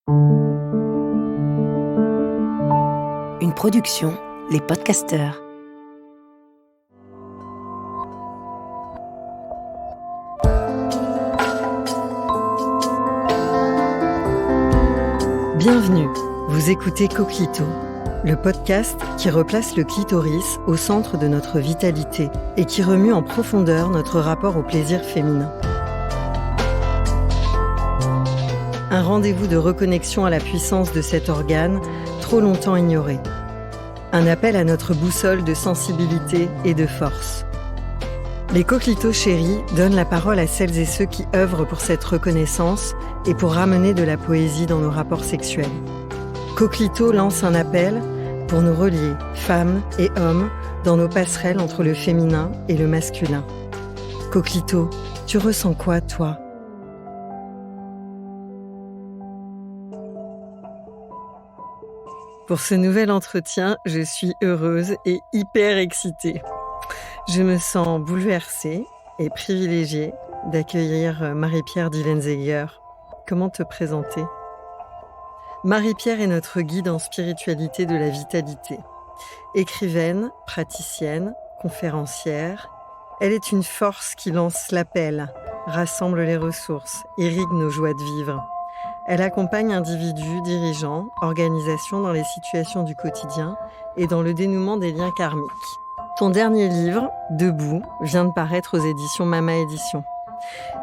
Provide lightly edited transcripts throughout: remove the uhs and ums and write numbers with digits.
Une production, Les Podcasteurs. Bienvenue, vous écoutez Coquelicot, le podcast qui replace le clitoris au centre de notre vitalité et qui remue en profondeur notre rapport au plaisir féminin. Un rendez-vous de reconnexion à la puissance de cet organe trop longtemps ignoré. Un appel à notre boussole de sensibilité et de force. Les Coquelicots chéris donnent la parole à celles et ceux qui œuvrent pour cette reconnaissance et pour ramener de la poésie dans nos rapports sexuels. Coquelicot lance un appel pour nous relier, femmes et hommes, dans nos passerelles entre le féminin et le masculin. Coquelicot, tu ressens quoi, toi ? Pour ce nouvel entretien, je suis heureuse et hyper excitée. Je me sens bouleversée et privilégiée d'accueillir Marie-Pierre Dillenzeger. Comment te présenter ? Marie-Pierre est notre guide en spiritualité de la vitalité. Écrivaine, praticienne, conférencière, elle est une force qui lance l'appel, rassemble les ressources, irrigue nos joies de vivre. Elle accompagne individus, dirigeants, organisations dans les situations du quotidien et dans le dénouement des liens karmiques. Ton dernier livre, Debout, vient de paraître aux éditions Mama Éditions.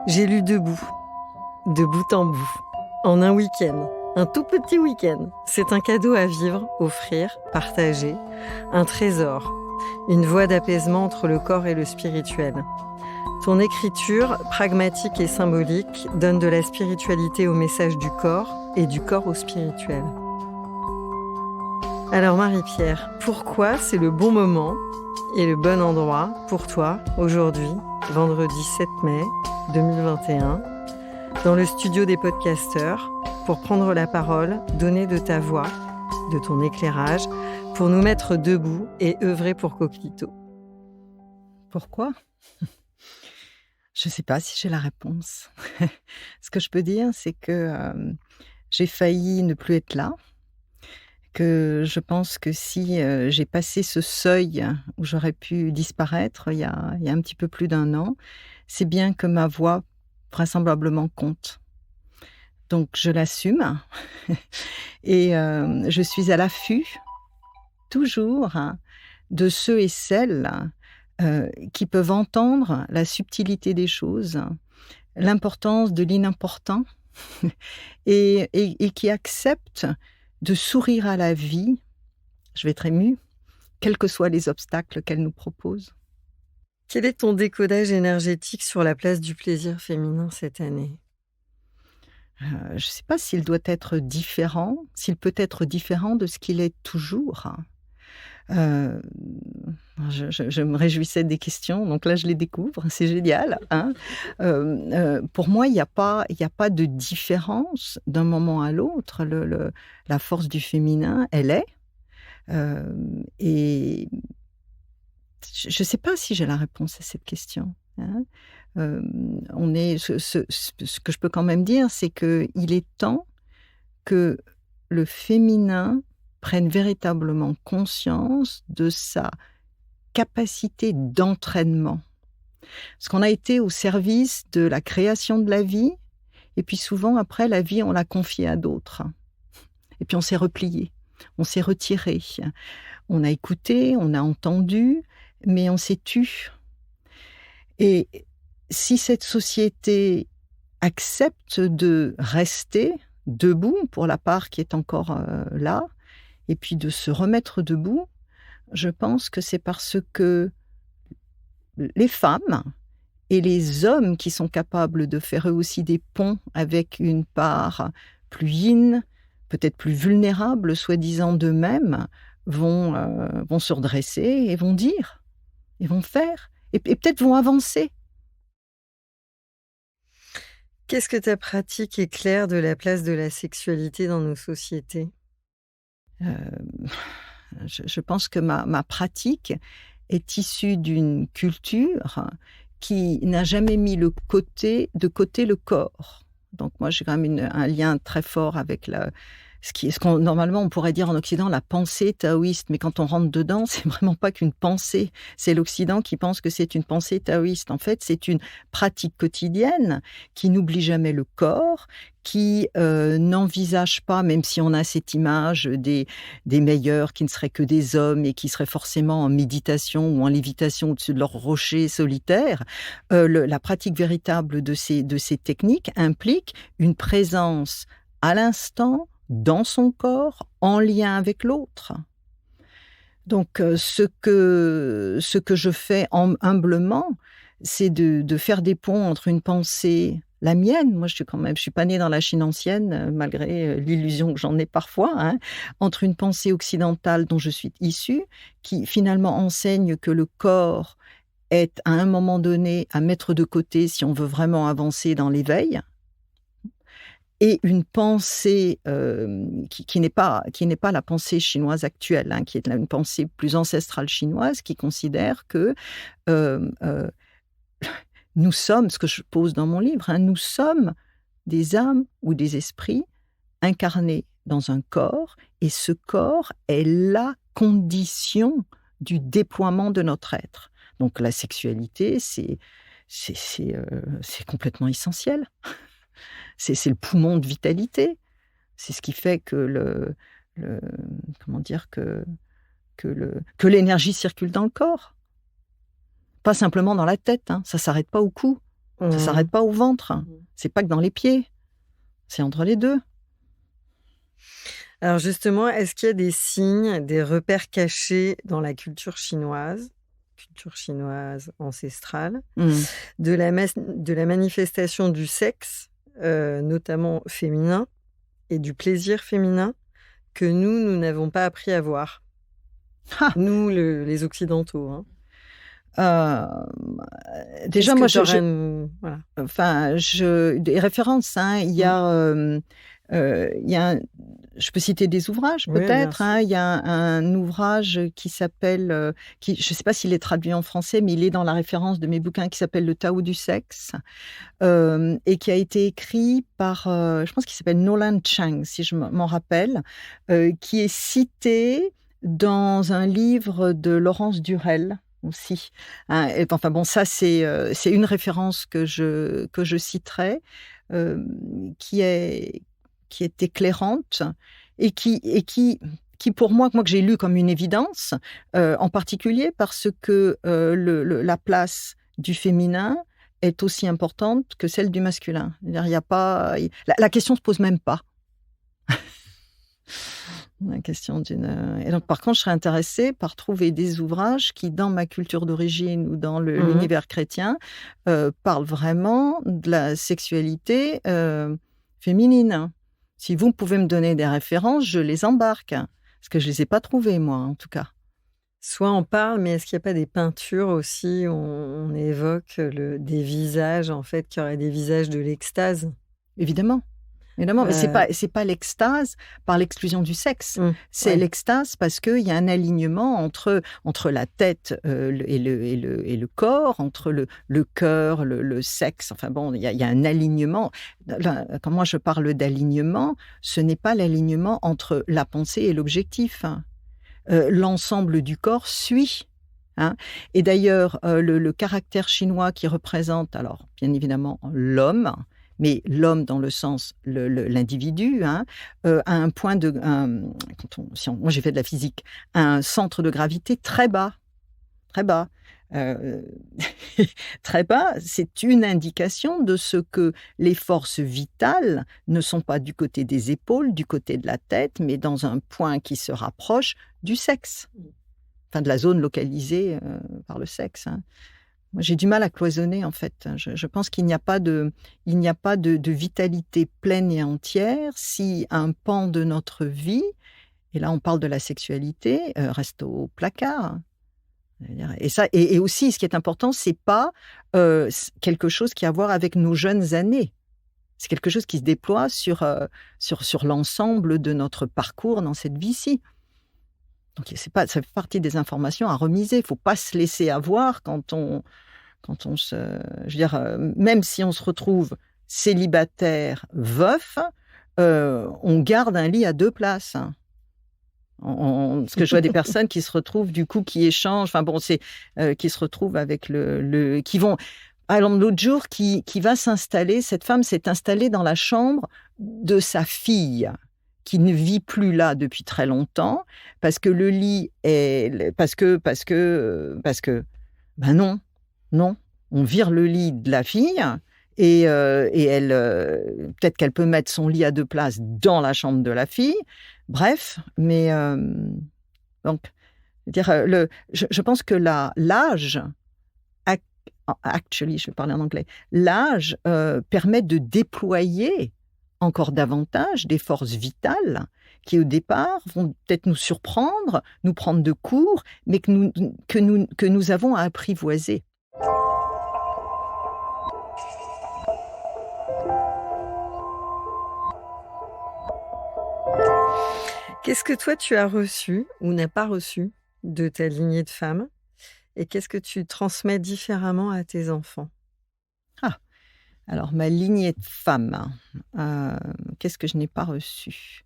J'ai lu Debout, de bout en bout, en un week-end, un tout petit week-end. C'est un cadeau à vivre, offrir, partager, un trésor, une voie d'apaisement entre le corps et le spirituel. Ton écriture, pragmatique et symbolique, donne de la spiritualité au message du corps et du corps au spirituel. Alors Marie-Pierre, pourquoi c'est le bon moment et le bon endroit pour toi, aujourd'hui, vendredi 7 mai 2021, dans le studio des podcasteurs, pour prendre la parole, donner de ta voix, de ton éclairage, pour nous mettre debout et œuvrer pour Coquelicot. Pourquoi ? Je ne sais pas si j'ai la réponse. Ce que je peux dire, c'est que j'ai failli ne plus être là, que je pense que si j'ai passé ce seuil où j'aurais pu disparaître il y a un petit peu plus d'1 an, c'est bien que ma voix vraisemblablement compte. Donc je l'assume et je suis à l'affût toujours de ceux et celles qui peuvent entendre la subtilité des choses, l'importance de l'inimportant et qui acceptent de sourire à la vie, je vais être émue, quels que soient les obstacles qu'elle nous propose. Quel est ton décodage énergétique sur la place du plaisir féminin cette année ? Je ne sais pas s'il doit être différent, s'il peut être différent de ce qu'il est toujours. Je me réjouissais des questions, donc là je les découvre, c'est génial. Pour moi, il n'y a pas de différence d'un moment à l'autre. La force du féminin, elle est. Et je ne sais pas si j'ai la réponse à cette question. Ce que je peux quand même dire, c'est qu'il est temps que le féminin prenne véritablement conscience de sa capacité d'entraînement. Parce qu'on a été au service de la création de la vie, et puis souvent, après, la vie, on l'a confiée à d'autres. Et puis on s'est replié, on s'est retiré. On a écouté, on a entendu, mais on s'est tu. Et si cette société accepte de rester debout, pour la part qui est encore là, et puis de se remettre debout, je pense que c'est parce que les femmes et les hommes qui sont capables de faire eux aussi des ponts avec une part plus yin, peut-être plus vulnérable, soi-disant d'eux-mêmes, vont se redresser et vont dire, et vont faire, et peut-être vont avancer. Qu'est-ce que ta pratique éclaire de la place de la sexualité dans nos sociétés ? Je pense que ma pratique est issue d'une culture qui n'a jamais mis de côté le corps. Donc moi, j'ai quand même un lien très fort avec ce qu'on normalement on pourrait dire en Occident la pensée taoïste, mais quand on rentre dedans, c'est vraiment pas qu'une pensée. C'est l'Occident qui pense que c'est une pensée taoïste. En fait, c'est une pratique quotidienne qui n'oublie jamais le corps, qui n'envisage pas, même si on a cette image des meilleurs qui ne seraient que des hommes et qui seraient forcément en méditation ou en lévitation au-dessus de leur rocher solitaire, la pratique véritable de ces techniques implique une présence à l'instant, dans son corps, en lien avec l'autre. Donc, ce que je fais humblement, c'est de faire des ponts entre une pensée, la mienne, moi je suis pas née dans la Chine ancienne, malgré l'illusion que j'en ai parfois, hein, entre une pensée occidentale dont je suis issue, qui finalement enseigne que le corps est à un moment donné à mettre de côté si on veut vraiment avancer dans l'éveil, et une pensée qui n'est pas la pensée chinoise actuelle, hein, qui est une pensée plus ancestrale chinoise, qui considère que nous sommes, ce que je pose dans mon livre, hein, nous sommes des âmes ou des esprits incarnés dans un corps, et ce corps est la condition du déploiement de notre être. Donc la sexualité, c'est complètement essentiel. C'est le poumon de vitalité. C'est ce qui fait que comment dire, que l'énergie circule dans le corps. Pas simplement dans la tête, hein. Ça s'arrête pas au cou, ça s'arrête pas au ventre. C'est pas que dans les pieds, c'est entre les deux. Alors justement, est-ce qu'il y a des signes, des repères cachés dans la culture chinoise ancestrale, de la manifestation du sexe, notamment féminin, et du plaisir féminin, que nous n'avons pas appris à voir. Nous, les Occidentaux. Hein. Déjà, moi, voilà. Enfin, des références, hein. Il y a je peux citer des ouvrages, peut-être. Oui, hein. Il y a un ouvrage qui s'appelle, je ne sais pas s'il est traduit en français, mais il est dans la référence de mes bouquins, qui s'appelle Le Tao du sexe, et qui a été écrit par, je pense qu'il s'appelle Nolan Chang, si je m'en rappelle, qui est cité dans un livre de Laurence Durel aussi. Hein. Enfin bon, ça c'est une référence que je citerai, qui est éclairante et qui pour moi que j'ai lu comme une évidence, en particulier parce que la place du féminin est aussi importante que celle du masculin. C'est-à-dire, il y a pas, la question se pose même pas. La question et donc, par contre, je serais intéressée par trouver des ouvrages qui, dans ma culture d'origine ou dans l'univers chrétien, parlent vraiment de la sexualité féminine. Si vous pouvez me donner des références, je les embarque. Parce que je ne les ai pas trouvées, moi, en tout cas. Soit on parle, mais est-ce qu'il n'y a pas des peintures aussi où on évoque des visages, en fait, qui auraient des visages de l'extase ? Évidemment. Évidemment, mais c'est pas l'extase par l'exclusion du sexe. C'est l'extase parce qu'il y a un alignement entre la tête et le corps, entre le cœur, le sexe. Enfin bon, il y a un alignement. Là, quand moi je parle d'alignement, ce n'est pas l'alignement entre la pensée et l'objectif. L'ensemble du corps suit. Hein. Et d'ailleurs, le caractère chinois qui représente, alors bien évidemment, l'homme, mais l'homme dans le sens l'individu, hein, a un point de, moi j'ai fait de la physique, un centre de gravité très bas, très bas. Très bas, c'est une indication de ce que les forces vitales ne sont pas du côté des épaules, du côté de la tête, mais dans un point qui se rapproche du sexe, enfin de la zone localisée par le sexe. Hein. Moi, j'ai du mal à cloisonner, en fait. Je pense qu'il n'y a pas de vitalité pleine et entière si un pan de notre vie, et là on parle de la sexualité, reste au placard. Et ça, et aussi, ce qui est important, c'est pas quelque chose qui a à voir avec nos jeunes années. C'est quelque chose qui se déploie sur l'ensemble de notre parcours dans cette vie-ci. Donc, ça fait partie des informations à remiser. Il ne faut pas se laisser avoir quand on se... Je veux dire, même si on se retrouve célibataire, veuf, on garde un lit à 2 places. Parce que je vois des personnes qui se retrouvent, du coup, qui échangent, qui se retrouvent avec qui vont... Par exemple, l'autre jour, qui va s'installer, cette femme s'est installée dans la chambre de sa fille, qui ne vit plus là depuis très longtemps, parce que le lit est... Parce que ben non, on vire le lit de la fille, et elle, peut-être qu'elle peut mettre son lit à 2 places dans la chambre de la fille. Bref, mais donc, je pense que l'âge, actually, je vais parler en anglais, l'âge permet de déployer encore davantage des forces vitales qui, au départ, vont peut-être nous surprendre, nous prendre de court, mais que nous avons à apprivoiser. Qu'est-ce que toi, tu as reçu ou n'as pas reçu de ta lignée de femmes? Et qu'est-ce que tu transmets différemment à tes enfants? Alors, ma lignée de femmes, qu'est-ce que je n'ai pas reçu?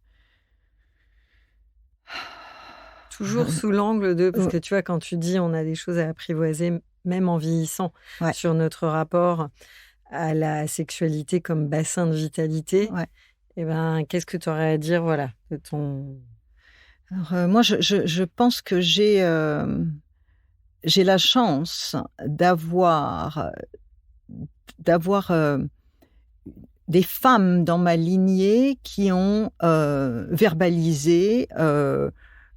Toujours sous l'angle de... Parce que tu vois, quand tu dis on a des choses à apprivoiser, même en vieillissant, Ouais. sur notre rapport à la sexualité comme bassin de vitalité, Ouais. eh ben, qu'est-ce que tu aurais à dire, voilà, de ton... Alors, moi, je pense que j'ai la chance d'avoir des femmes dans ma lignée qui ont verbalisé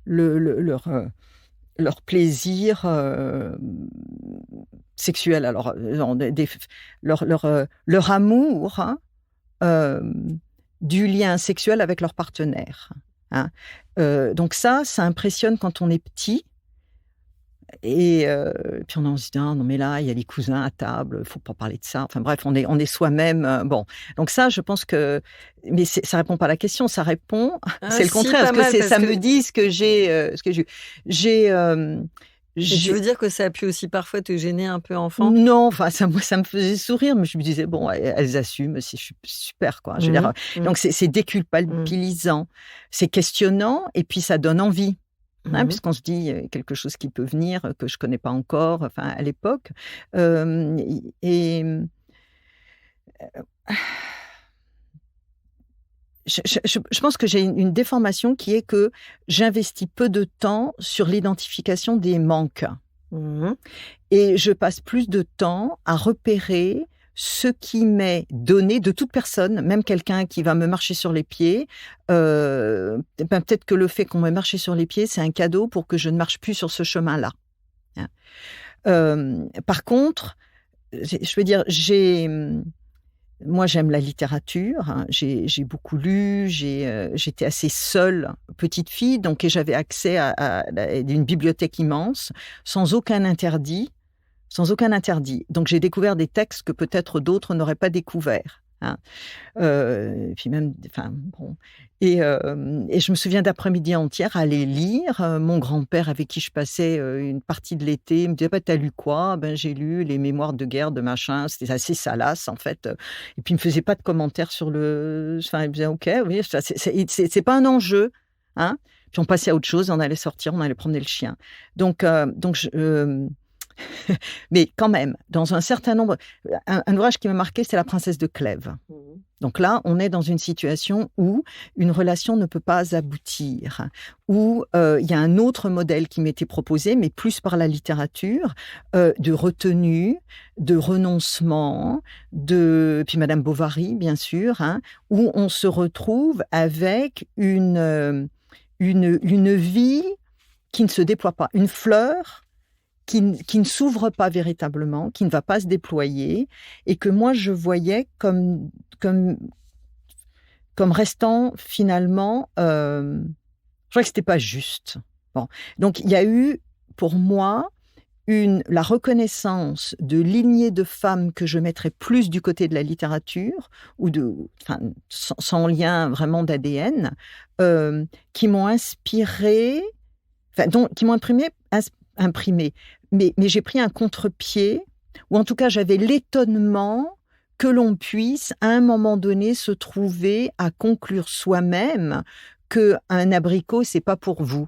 leur plaisir sexuel. Alors, leur amour, hein, du lien sexuel avec leur partenaire. Hein. Donc ça impressionne quand on est petit. Et puis on se dit non mais là il y a les cousins à table, il faut pas parler de ça. Enfin bref, on est soi-même. Bon, donc ça je pense que, mais ça répond pas à la question. Ça répond, c'est le contraire, parce que ça me dit ce que j'ai, Tu veux dire que ça a pu aussi parfois te gêner un peu enfant? Non, enfin ça me faisait sourire, mais je me disais bon, elles assument, c'est super quoi. Je veux dire, donc c'est déculpabilisant, c'est questionnant et puis ça donne envie. Hein, puisqu'on se dit quelque chose qui peut venir, que je ne connais pas encore, enfin, à l'époque. Je pense que j'ai une déformation qui est que j'investis peu de temps sur l'identification des manques. Et je passe plus de temps à repérer ce qui m'est donné de toute personne, même quelqu'un qui va me marcher sur les pieds. Peut-être que le fait qu'on me marche sur les pieds, c'est un cadeau pour que je ne marche plus sur ce chemin-là. Hein. Par contre, je veux dire, moi, j'aime la littérature. Hein. J'ai beaucoup lu. J'étais assez seule, petite fille, donc et j'avais accès à une bibliothèque immense, sans aucun interdit. Donc, j'ai découvert des textes que peut-être d'autres n'auraient pas découverts. Hein. Et puis même, enfin, bon. Et je me souviens d'après-midi entière à aller lire. Mon grand-père, avec qui je passais une partie de l'été, me disait « T'as lu quoi ?» Ben, j'ai lu les mémoires de guerre de machin. C'était assez salace, en fait. Et puis, il me faisait pas de commentaires sur le... Enfin, il me disait « Ok, oui, c'est pas un enjeu. » Hein. Puis, on passait à autre chose. On allait sortir, on allait promener le chien. Donc mais quand même, dans un certain nombre... Un ouvrage qui m'a marqué, c'est La princesse de Clèves. Donc là, on est dans une situation où une relation ne peut pas aboutir, où il y a un autre modèle qui m'était proposé, mais plus par la littérature, de retenue, de renoncement, puis Madame Bovary, bien sûr, hein, où on se retrouve avec une vie qui ne se déploie pas, une fleur qui ne s'ouvre pas véritablement, qui ne va pas se déployer, et que moi je voyais comme restant finalement, je crois que c'était pas juste. Bon. Donc il y a eu pour moi la reconnaissance de lignées de femmes que je mettrais plus du côté de la littérature, ou sans lien vraiment d'ADN, qui m'ont inspiré, qui m'ont imprimé. Mais j'ai pris un contre-pied, ou en tout cas j'avais l'étonnement que l'on puisse, à un moment donné, se trouver à conclure soi-même qu'un abricot, c'est pas pour vous.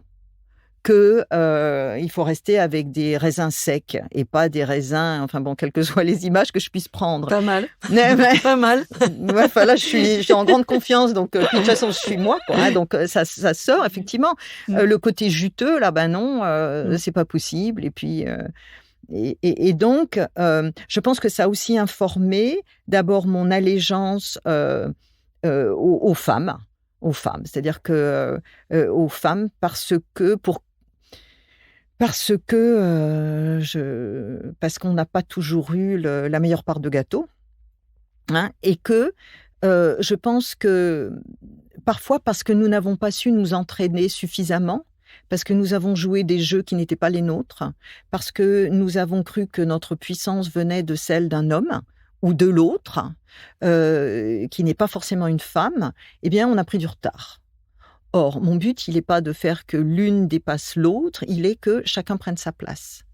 Il faut rester avec des raisins secs et pas des raisins, enfin bon, quelles que soient les images que je puisse prendre. Pas mal. Mais Pas mal. ouais, enfin là, je suis en grande confiance, donc de toute façon, je suis moi, quoi, hein, donc ça sort effectivement. Le côté juteux, là, ben non, c'est pas possible. Et puis donc, je pense que ça a aussi informé d'abord mon allégeance aux femmes. Aux femmes, c'est-à-dire que aux femmes parce qu'on n'a pas toujours eu la meilleure part de gâteau, hein, et que je pense que parfois parce que nous n'avons pas su nous entraîner suffisamment, parce que nous avons joué des jeux qui n'étaient pas les nôtres, parce que nous avons cru que notre puissance venait de celle d'un homme ou de l'autre, qui n'est pas forcément une femme, eh bien on a pris du retard. Or, mon but, il n'est pas de faire que l'une dépasse l'autre, il est que chacun prenne sa place.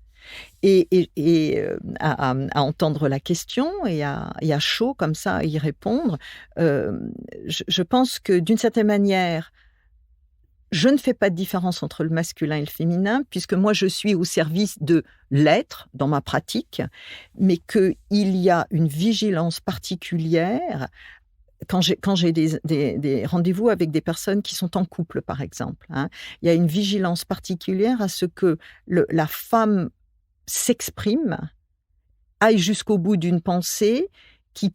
À entendre la question et à chaud, comme ça, à y répondre, je pense que d'une certaine manière, je ne fais pas de différence entre le masculin et le féminin, puisque moi, je suis au service de l'être dans ma pratique, mais qu'il y a une vigilance particulière quand j'ai des rendez-vous avec des personnes qui sont en couple, par exemple, hein, il y a une vigilance particulière à ce que la femme s'exprime, aille jusqu'au bout d'une pensée qui,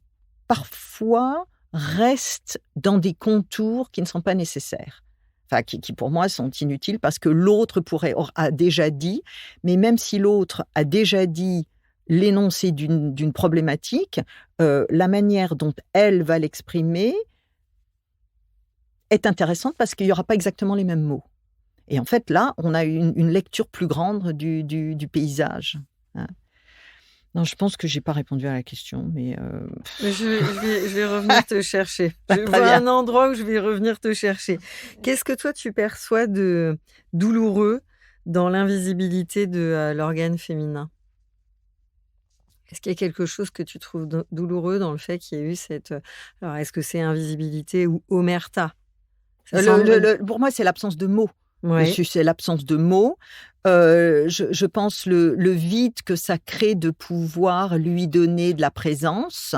parfois, reste dans des contours qui ne sont pas nécessaires. Enfin, qui pour moi, sont inutiles parce que l'autre a déjà dit, mais même si l'autre a déjà dit l'énoncé d'une problématique, la manière dont elle va l'exprimer est intéressante parce qu'il n'y aura pas exactement les mêmes mots. Et en fait, là, on a une lecture plus grande du paysage. Hein. Non, je pense que je n'ai pas répondu à la question, mais... Je vais revenir te chercher. Je vois un endroit où je vais revenir te chercher. Qu'est-ce que toi, tu perçois de douloureux dans l'invisibilité de l'organe féminin ? Est-ce qu'il y a quelque chose que tu trouves douloureux dans le fait qu'il y ait eu cette... Alors, est-ce que c'est invisibilité ou omerta ? Pour moi, c'est l'absence de mots. Ouais. C'est l'absence de mots. Je pense le vide que ça crée de pouvoir lui donner de la présence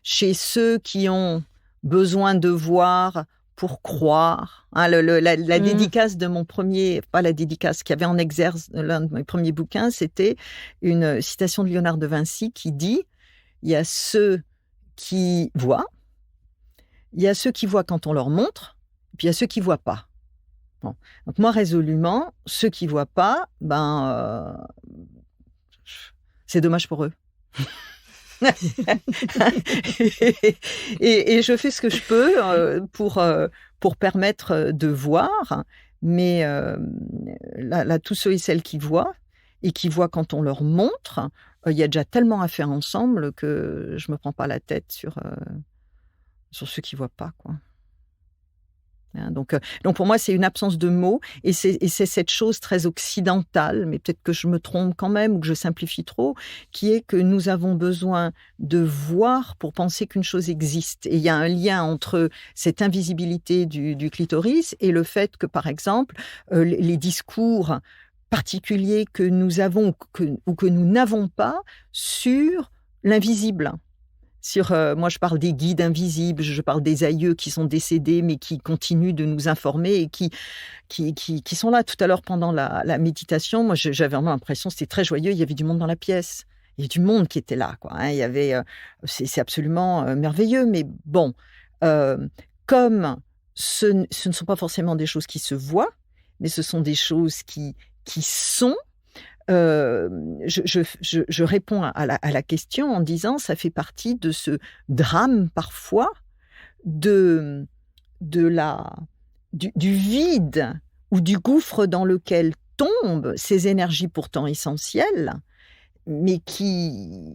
chez ceux qui ont besoin de voir pour croire. Hein, la dédicace de mon premier, pas la dédicace, qui avait en exerce l'un de mes premiers bouquins, c'était une citation de Léonard de Vinci qui dit « Il y a ceux qui voient, il y a ceux qui voient quand on leur montre, puis il y a ceux qui ne voient pas. » Bon. Donc moi, résolument, ceux qui ne voient pas, c'est dommage pour eux. et je fais ce que je peux pour permettre de voir, mais là, tous ceux et celles qui voient, et qui voient quand on leur montre, il y a déjà tellement à faire ensemble que je ne me prends pas la tête sur ceux qui ne voient pas, quoi. Hein, donc pour moi, c'est une absence de mots et c'est cette chose très occidentale, mais peut-être que je me trompe quand même ou que je simplifie trop, qui est que nous avons besoin de voir pour penser qu'une chose existe. Et il y a un lien entre cette invisibilité du clitoris et le fait que, par exemple, les discours particuliers que nous avons ou que nous n'avons pas sur l'invisible. Moi, je parle des guides invisibles, je parle des aïeux qui sont décédés, mais qui continuent de nous informer et qui sont là. Tout à l'heure, pendant la méditation, moi, j'avais vraiment l'impression, c'était très joyeux, il y avait du monde dans la pièce. Il y a du monde qui était là, quoi. Hein. Il y avait, c'est absolument merveilleux, mais bon, comme ce ne sont pas forcément des choses qui se voient, mais ce sont des choses qui sont. Je réponds à la question en disant ça fait partie de ce drame parfois du vide ou du gouffre dans lequel tombent ces énergies pourtant essentielles, mais qui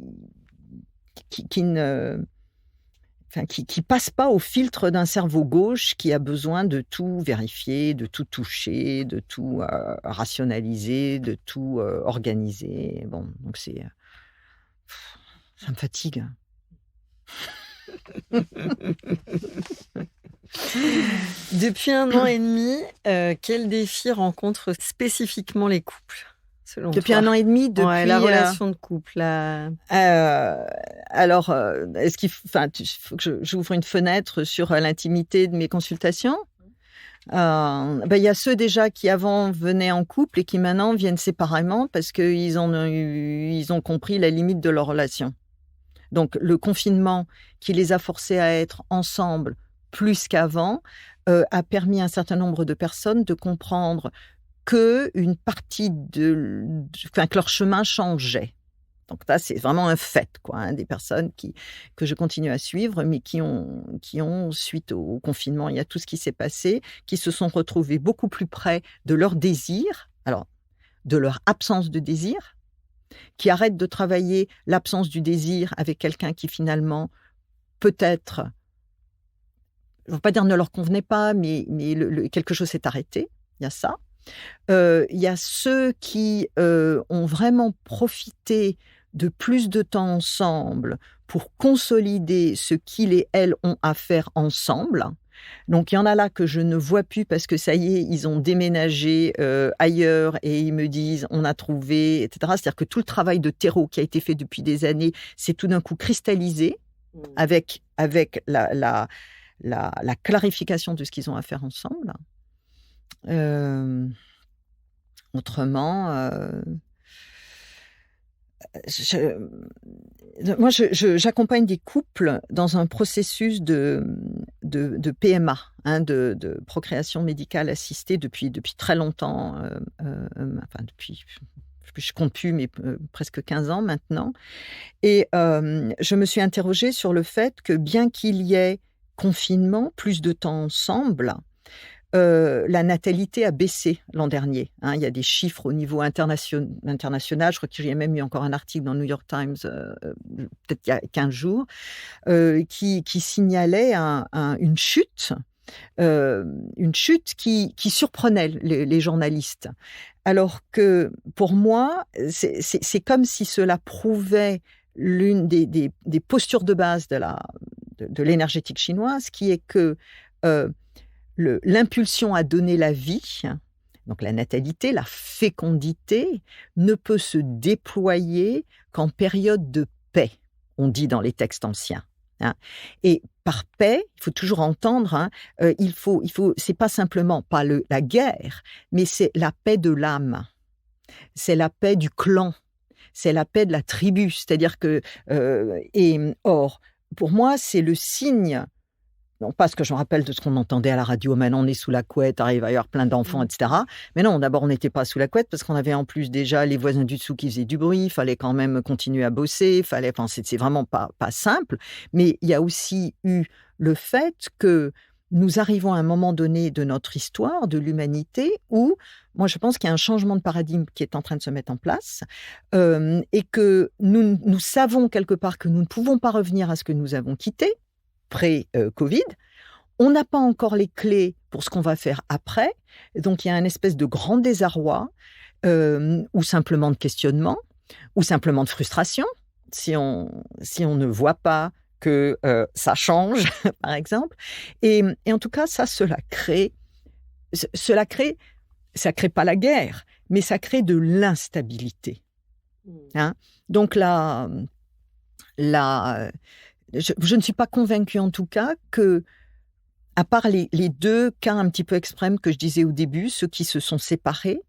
passe pas au filtre d'un cerveau gauche qui a besoin de tout vérifier, de tout toucher, de tout rationaliser, de tout organiser. Bon, donc ça me fatigue. Depuis 1 an et demi, quels défis rencontrent spécifiquement les couples, selon Depuis toi? 1 an et demi, depuis Ouais, la relation de couple, alors, est-ce qu'il faut que j'ouvre une fenêtre sur l'intimité de mes consultations? Il y a ceux déjà qui avant venaient en couple et qui maintenant viennent séparément parce qu'ils ont compris la limite de leur relation. Donc le confinement qui les a forcés à être ensemble plus qu'avant, a permis à un certain nombre de personnes de comprendre qu'une partie que leur chemin changeait. Donc là, c'est vraiment un fait, quoi, hein, des personnes que je continue à suivre, mais qui ont, suite au confinement, il y a tout ce qui s'est passé, qui se sont retrouvés beaucoup plus près de leur désir, alors de leur absence de désir, qui arrêtent de travailler l'absence du désir avec quelqu'un qui finalement, peut-être, je ne veux pas dire ne leur convenait pas, mais quelque chose s'est arrêté, il y a ça. Il y a ceux qui ont vraiment profité de plus de temps ensemble pour consolider ce qu'ils et elles ont à faire ensemble. Donc il y en a là que je ne vois plus parce que ça y est, ils ont déménagé ailleurs et ils me disent on a trouvé, etc. C'est-à-dire que tout le travail de terreau qui a été fait depuis des années s'est tout d'un coup cristallisé avec la clarification de ce qu'ils ont à faire ensemble. Autrement, moi, j'accompagne des couples dans un processus de PMA, hein, de procréation médicale assistée depuis très longtemps, depuis, je compte plus, mais presque 15 ans maintenant. Et je me suis interrogée sur le fait que bien qu'il y ait confinement, plus de temps ensemble, la natalité a baissé l'an dernier, hein. Il y a des chiffres au niveau international. Je crois qu'il y a même eu encore un article dans le New York Times, peut-être il y a 15 jours, qui signalait une chute qui surprenait les journalistes. Alors que pour moi, c'est comme si cela prouvait l'une des postures de base de l'énergétique chinoise, qui est que l'impulsion à donner la vie, donc la natalité, la fécondité, ne peut se déployer qu'en période de paix, on dit dans les textes anciens, hein. Et par paix, il faut toujours entendre, hein, c'est pas simplement pas la guerre, mais c'est la paix de l'âme, c'est la paix du clan, c'est la paix de la tribu, c'est-à-dire que or, pour moi, c'est le signe. Non pas ce que je me rappelle de ce qu'on entendait à la radio, maintenant on est sous la couette, arrive à y avoir plein d'enfants, etc. Mais non, d'abord on n'était pas sous la couette parce qu'on avait en plus déjà les voisins du dessous qui faisaient du bruit, il fallait quand même continuer à bosser, c'est vraiment pas simple. Mais il y a aussi eu le fait que nous arrivons à un moment donné de notre histoire, de l'humanité, où moi je pense qu'il y a un changement de paradigme qui est en train de se mettre en place, et que nous savons quelque part que nous ne pouvons pas revenir à ce que nous avons quitté, pré-Covid. On n'a pas encore les clés pour ce qu'on va faire après. Donc, il y a une espèce de grand désarroi, ou simplement de questionnement, ou simplement de frustration, si on ne voit pas que ça change, par exemple. Et en tout cas, ça crée pas la guerre, mais ça crée de l'instabilité. Hein? Donc là, je ne suis pas convaincue en tout cas que, à part les deux cas un petit peu extrêmes que je disais au début, ceux qui se sont séparés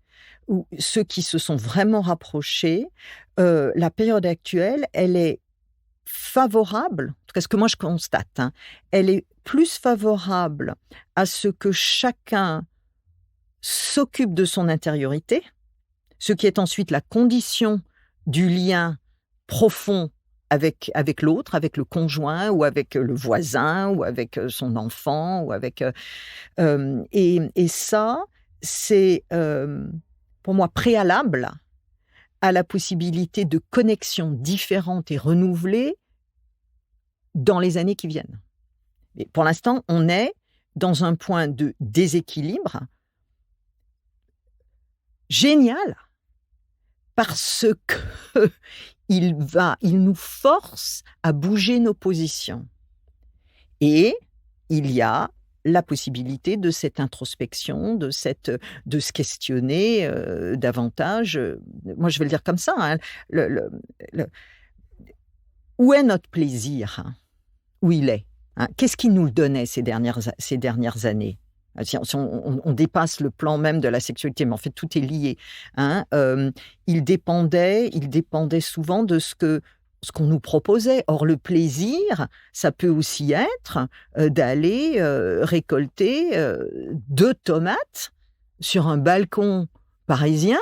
ou ceux qui se sont vraiment rapprochés, la période actuelle, elle est favorable, en tout cas ce que moi je constate, hein, elle est plus favorable à ce que chacun s'occupe de son intériorité, ce qui est ensuite la condition du lien profond avec l'autre, avec le conjoint ou avec le voisin ou avec son enfant ou avec et ça c'est pour moi préalable à la possibilité de connexions différentes et renouvelées dans les années qui viennent. Et pour l'instant, on est dans un point de déséquilibre génial parce que il nous force à bouger nos positions. Et il y a la possibilité de cette introspection, de se questionner davantage. Moi, je vais le dire comme ça. Hein, où est notre plaisir, hein? Où il est, hein? Qu'est-ce qui nous le donnait ces dernières années? Si on dépasse le plan même de la sexualité, mais en fait, tout est lié. Hein, il dépendait souvent de ce qu'on nous proposait. Or, le plaisir, ça peut aussi être d'aller récolter 2 tomates sur un balcon parisien,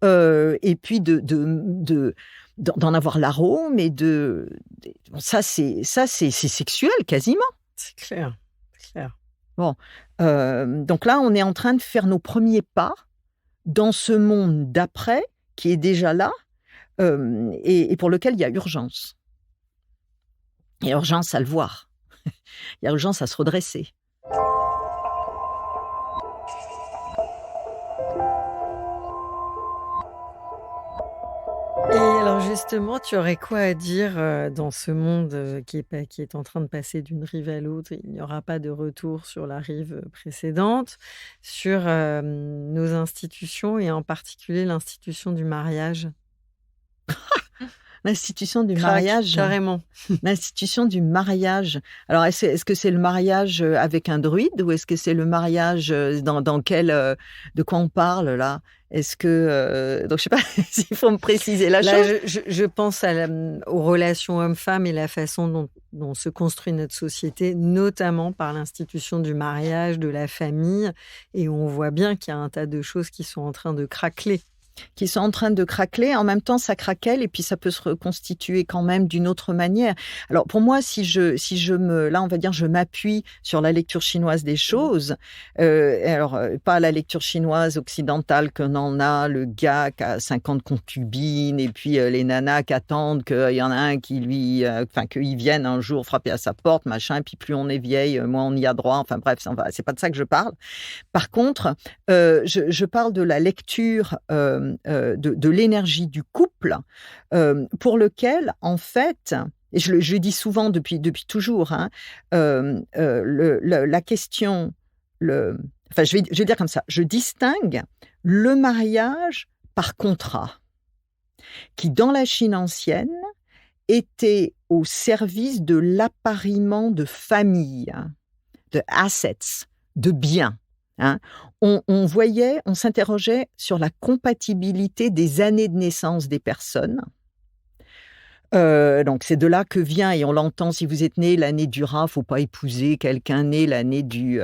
et puis d'en avoir l'arôme et ça c'est sexuel quasiment. C'est clair, c'est clair. Bon, donc là, on est en train de faire nos premiers pas dans ce monde d'après qui est déjà là, et pour lequel il y a urgence. Il y a urgence à le voir. Il y a urgence à se redresser. Et alors justement, tu aurais quoi à dire, dans ce monde, qui est en train de passer d'une rive à l'autre? Il n'y aura pas de retour sur la rive précédente, sur, nos institutions et en particulier l'institution du mariage? L'institution du Crac, mariage. carrément. L'institution du mariage. Alors, est-ce que c'est le mariage avec un druide ou est-ce que c'est le mariage dans quel de quoi on parle là? Est-ce que donc je sais pas s'il faut me préciser la Là, chose. je pense aux relations hommes-femmes et la façon dont se construit notre société, notamment par l'institution du mariage, de la famille, et on voit bien qu'il y a un tas de choses qui sont en train de craqueler. Qui sont en train de craqueler. En même temps, ça craquelle et puis ça peut se reconstituer quand même d'une autre manière. Alors pour moi, là, on va dire, je m'appuie sur la lecture chinoise des choses. Pas la lecture chinoise occidentale qu'on en a, le gars qui a 50 concubines et puis les nanas qui attendent qu'il y en a un qui qu'il vienne un jour frapper à sa porte, machin. Et puis plus on est vieille, moins on y a droit. Enfin bref, c'est pas de ça que je parle. Par contre, je parle de la lecture de l'énergie du couple, pour lequel, en fait, et je le dis souvent depuis toujours, hein, la question, je vais dire comme ça, je distingue le mariage par contrat, qui, dans la Chine ancienne, était au service de l'appariement de famille, de assets, de biens. Hein. On s'interrogeait sur la compatibilité des années de naissance des personnes. Donc c'est de là que vient, et on l'entend, si vous êtes né l'année du rat, faut pas épouser quelqu'un né l'année du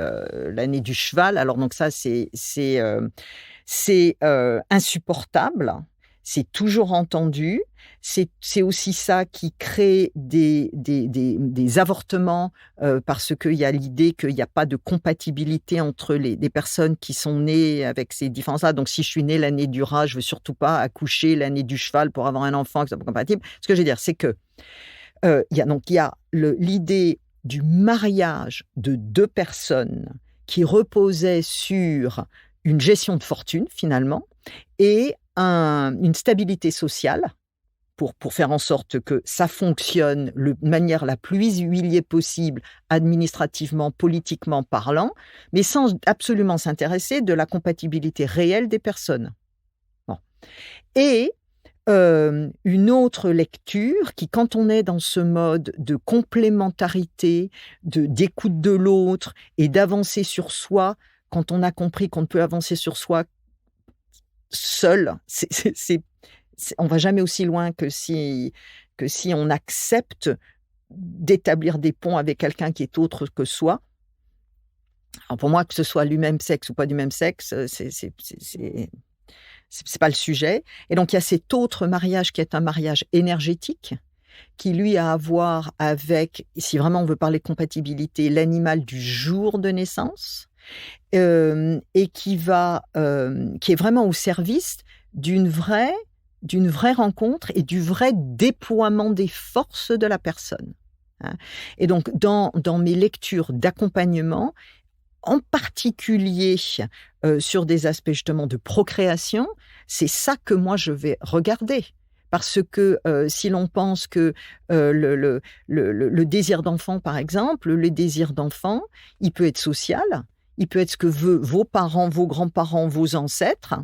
cheval. Alors donc ça c'est insupportable. C'est toujours entendu. C'est aussi ça qui crée des avortements, parce qu'il y a l'idée qu'il n'y a pas de compatibilité entre des personnes qui sont nées avec ces différences-là. Donc, si je suis née l'année du rat, je ne veux surtout pas accoucher l'année du cheval pour avoir un enfant qui soit pas compatible. Ce que je veux dire, c'est que il y a l'idée du mariage de 2 personnes qui reposait sur une gestion de fortune, finalement, et une stabilité sociale pour faire en sorte que ça fonctionne de manière la plus huilée possible, administrativement, politiquement parlant, mais sans absolument s'intéresser de la compatibilité réelle des personnes. Bon. Et une autre lecture qui, quand on est dans ce mode de complémentarité, d'écoute de l'autre et d'avancer sur soi, quand on a compris qu'on ne peut avancer sur soi seul, on va jamais aussi loin que si on accepte d'établir des ponts avec quelqu'un qui est autre que soi. Alors pour moi, que ce soit du même sexe ou pas du même sexe, c'est pas le sujet. Et donc il y a cet autre mariage qui est un mariage énergétique, qui lui a à voir avec, si vraiment on veut parler compatibilité, l'animal du jour de naissance, et qui est vraiment au service d'une vraie rencontre et du vrai déploiement des forces de la personne. Hein. Et donc, dans mes lectures d'accompagnement, en particulier sur des aspects justement de procréation, c'est ça que moi je vais regarder. Parce que si l'on pense que le désir d'enfant, par exemple, le désir d'enfant, il peut être social, il peut être ce que veulent vos parents, vos grands-parents, vos ancêtres,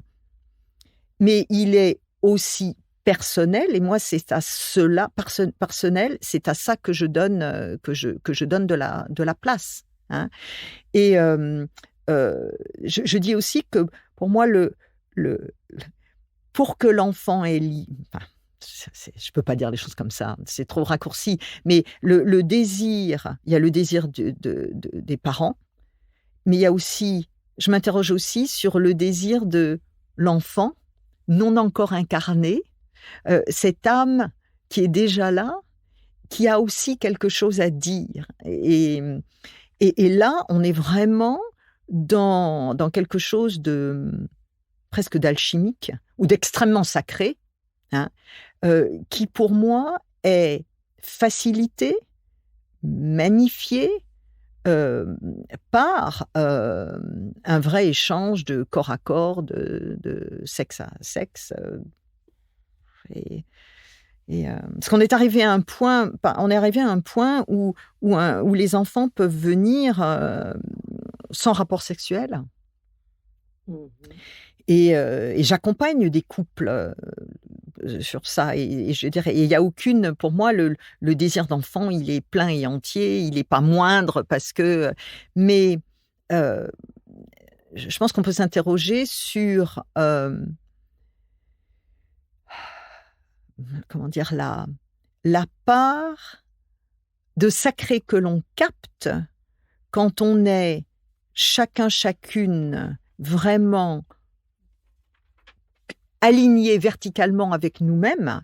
mais il est aussi personnel, et moi c'est à cela, personnel, c'est à ça que je donne, que je donne de la place. Hein. Et je dis aussi que pour moi, pour que l'enfant ait... Enfin, je ne peux pas dire les choses comme ça, c'est trop raccourci, mais le désir, il y a le désir des parents, mais il y a aussi, je m'interroge aussi sur le désir de l'enfant non encore incarné, cette âme qui est déjà là, qui a aussi quelque chose à dire. Et là, on est vraiment dans quelque chose de presque d'alchimique ou d'extrêmement sacré, hein, qui pour moi est facilité, magnifié par un vrai échange de corps à corps, de sexe à sexe. Parce qu'on est arrivé à un point, où les enfants peuvent venir sans rapport sexuel. Mmh. Et j'accompagne des couples sur ça. Et je dirais, il n'y a aucune, pour moi, le désir d'enfant, il est plein et entier, il n'est pas moindre parce que. Mais je pense qu'on peut s'interroger sur. Comment dire, la part de sacré que l'on capte quand on est chacune vraiment aligné verticalement avec nous-mêmes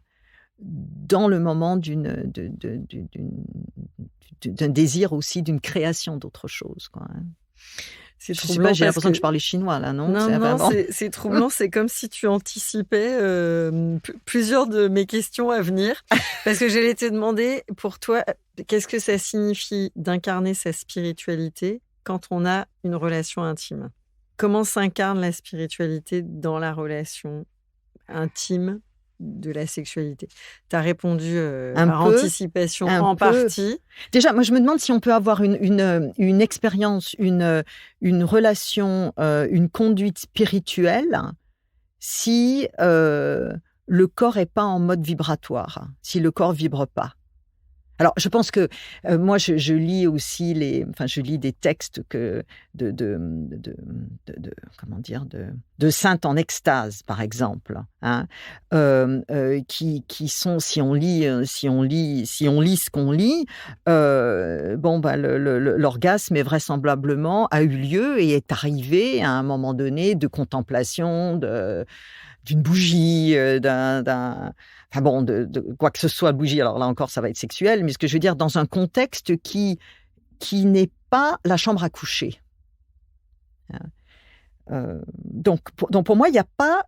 dans le moment d'un désir aussi, d'une création d'autre chose, quoi. C'est je sais pas, j'ai l'impression que je parlais chinois là, non? Non, c'est troublant. C'est comme si tu anticipais plusieurs de mes questions à venir, parce que j'allais te demander, pour toi, qu'est-ce que ça signifie d'incarner sa spiritualité quand on a une relation intime? Comment s'incarne la spiritualité dans la relation intime de la sexualité? Tu as répondu par anticipation en partie. Déjà, moi, je me demande si on peut avoir une expérience, une relation, une conduite spirituelle si le corps n'est pas en mode vibratoire, si le corps vibre pas. Alors, je pense que moi, je lis aussi je lis des textes de saintes en extase, par exemple, hein, qui sont, si on lit ce qu'on lit, l'orgasme est vraisemblablement a eu lieu et est arrivé à un moment donné de contemplation d'une bougie, de quoi que ce soit, bougie, alors là encore, ça va être sexuel, mais ce que je veux dire, dans un contexte qui n'est pas la chambre à coucher. Donc pour moi, il n'y a pas...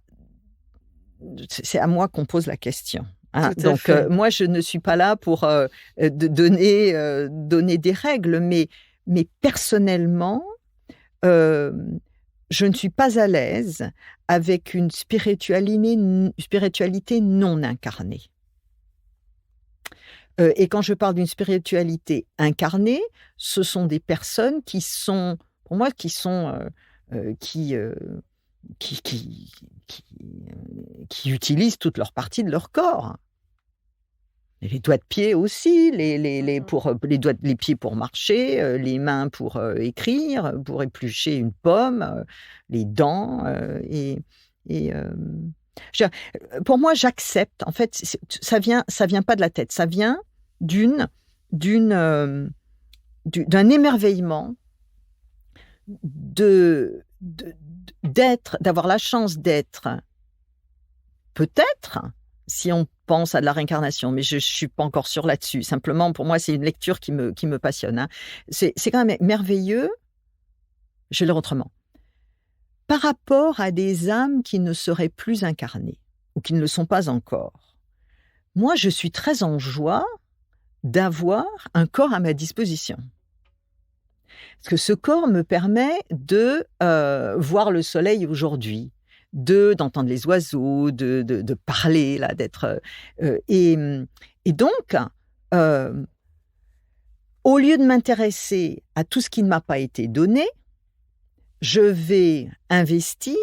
C'est à moi qu'on pose la question. Hein. Donc, moi, je ne suis pas là pour donner des règles, mais personnellement, je ne suis pas à l'aise avec une spiritualité non incarnée. Et quand je parle d'une spiritualité incarnée, ce sont des personnes qui sont, pour moi, qui utilisent toutes leurs parties de leur corps. Et les doigts de pied aussi, les pieds pour marcher, les mains pour écrire, pour éplucher une pomme, les dents. Pour moi, j'accepte. En fait, ça vient pas de la tête. Ça vient d'un émerveillement d'avoir la chance d'être, peut-être, si on pense à de la réincarnation, mais je ne suis pas encore sûre là-dessus. Simplement, pour moi, c'est une lecture qui me passionne. Hein. C'est quand même merveilleux, je vais le dire autrement, par rapport à des âmes qui ne seraient plus incarnées ou qui ne le sont pas encore. Moi, je suis très en joie d'avoir un corps à ma disposition. Parce que ce corps me permet de voir le soleil aujourd'hui, d'entendre les oiseaux, de parler, là, d'être... et donc, au lieu de m'intéresser à tout ce qui ne m'a pas été donné, je vais investir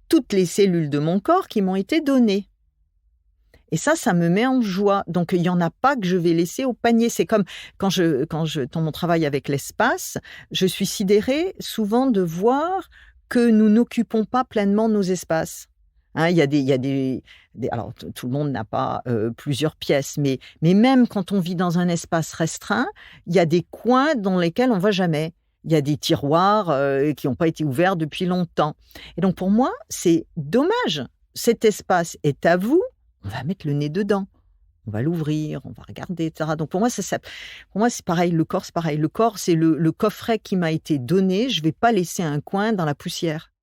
toutes les cellules de mon corps qui m'ont été données. Et ça me met en joie. Donc, il n'y en a pas que je vais laisser au panier. C'est comme dans mon travail avec l'espace, je suis sidérée souvent de voir que nous n'occupons pas pleinement nos espaces. Hein, il y a des alors, tout le monde n'a pas plusieurs pièces, mais même quand on vit dans un espace restreint, il y a des coins dans lesquels on ne va jamais. Il y a des tiroirs qui n'ont pas été ouverts depuis longtemps. Et donc, pour moi, c'est dommage. Cet espace est à vous. On va mettre le nez dedans, on va l'ouvrir, on va regarder, etc. Donc pour moi, pour moi c'est pareil, le corps, c'est pareil. Le corps, c'est le coffret qui m'a été donné, je ne vais pas laisser un coin dans la poussière.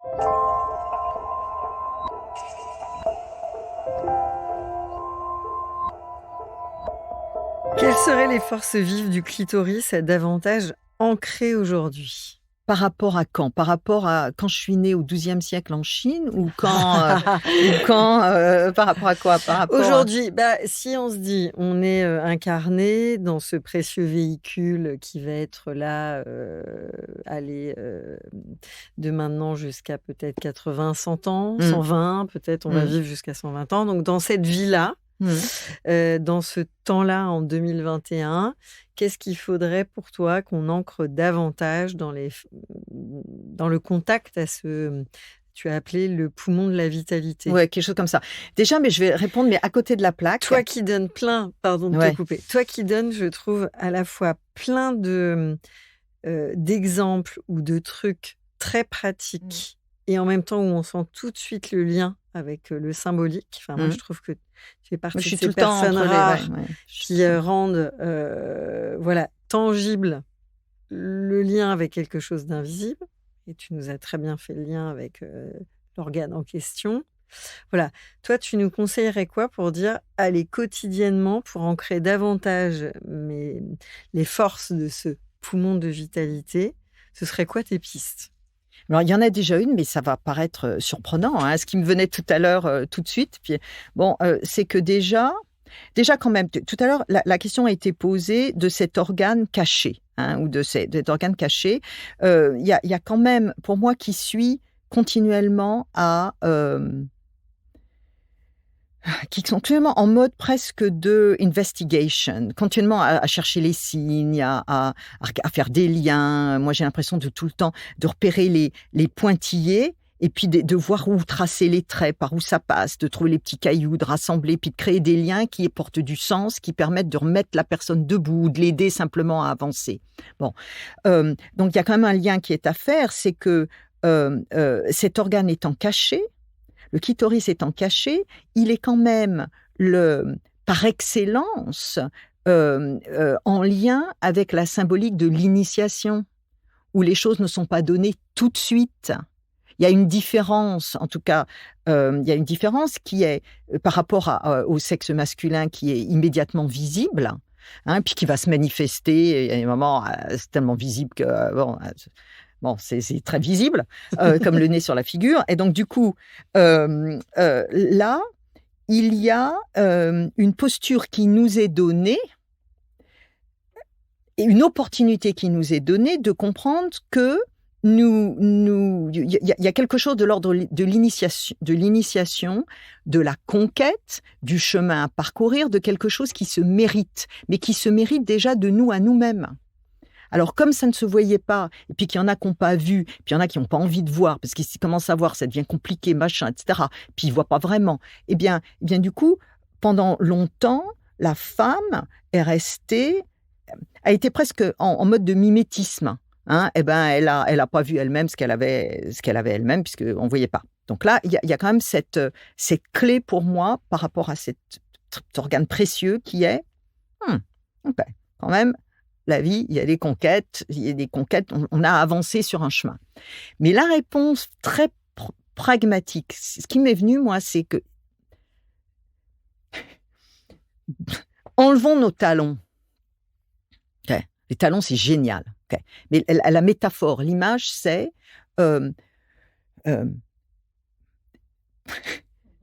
Quelles seraient les forces vives du clitoris davantage ancrées aujourd'hui? Par rapport à quand? Par rapport à quand je suis née au XIIe siècle en Chine ou quand, par rapport à quoi? Par rapport Aujourd'hui, si on se dit, on est incarné dans ce précieux véhicule qui va être là, de maintenant jusqu'à peut-être 80, 100 ans, 120, peut-être on va vivre jusqu'à 120 ans. Donc dans cette vie-là, dans ce temps-là, en 2021, qu'est-ce qu'il faudrait pour toi qu'on ancre davantage dans le contact à ce, tu as appelé le poumon de la vitalité? Ouais, quelque chose comme ça. Déjà, mais je vais répondre, mais à côté de la plaque. Toi qui donnes plein, pardon de te couper, toi qui donnes, je trouve, à la fois plein d'exemples ou de trucs très pratiques et en même temps où on sent tout de suite le lien avec le symbolique. Enfin, moi, je trouve que tu fais partie de ces personnes rares qui rendent tangible le lien avec quelque chose d'invisible. Et tu nous as très bien fait le lien avec l'organe en question. Voilà. Toi, tu nous conseillerais quoi pour dire, allez, quotidiennement, pour ancrer davantage les forces de ce poumon de vitalité, ce serait quoi tes pistes? Alors, il y en a déjà une, mais ça va paraître surprenant, hein, ce qui me venait tout à l'heure, tout de suite. Puis, bon, c'est que déjà quand même, tout à l'heure, la question a été posée de cet organe caché, hein, ou de cet organe caché. Il y a quand même, pour moi, qui suit continuellement qui sont continuellement en mode presque de investigation, continuellement à chercher les signes, à faire des liens. Moi, j'ai l'impression de tout le temps de repérer les pointillés et puis de voir où tracer les traits, par où ça passe, de trouver les petits cailloux, de rassembler, puis de créer des liens qui portent du sens, qui permettent de remettre la personne debout, ou de l'aider simplement à avancer. Bon, donc il y a quand même un lien qui est à faire, c'est que cet organe étant caché, le clitoris étant caché, il est quand même par excellence en lien avec la symbolique de l'initiation, où les choses ne sont pas données tout de suite. Il y a une différence, en tout cas, il y a une différence qui est par rapport au sexe masculin qui est immédiatement visible, hein, puis qui va se manifester. Il y a un moment, c'est tellement visible que bon, c'est très visible, comme le nez sur la figure. Et donc, du coup, là, il y a une posture qui nous est donnée, et une opportunité qui nous est donnée de comprendre que il y a quelque chose de l'ordre de l'initiation, de la conquête, du chemin à parcourir, de quelque chose qui se mérite, mais qui se mérite déjà de nous à nous-mêmes. Alors, comme ça ne se voyait pas, et puis qu'il y en a qui n'ont pas vu, puis il y en a qui n'ont pas envie de voir, parce qu'ils commencent à voir, ça devient compliqué, machin, etc., puis ils ne voient pas vraiment. Eh bien, du coup, pendant longtemps, la femme a été presque en mode de mimétisme. Hein, eh ben, elle a pas vu elle-même ce qu'elle avait elle-même, puisqu'on ne voyait pas. Donc là, il y a quand même cette clé pour moi par rapport à cet organe précieux qui est, okay, quand même, la vie, il y a des conquêtes, on a avancé sur un chemin. Mais la réponse très pragmatique, ce qui m'est venu, moi, c'est que enlevons nos talons. Okay. Les talons, c'est génial. Okay. Mais la métaphore, l'image, c'est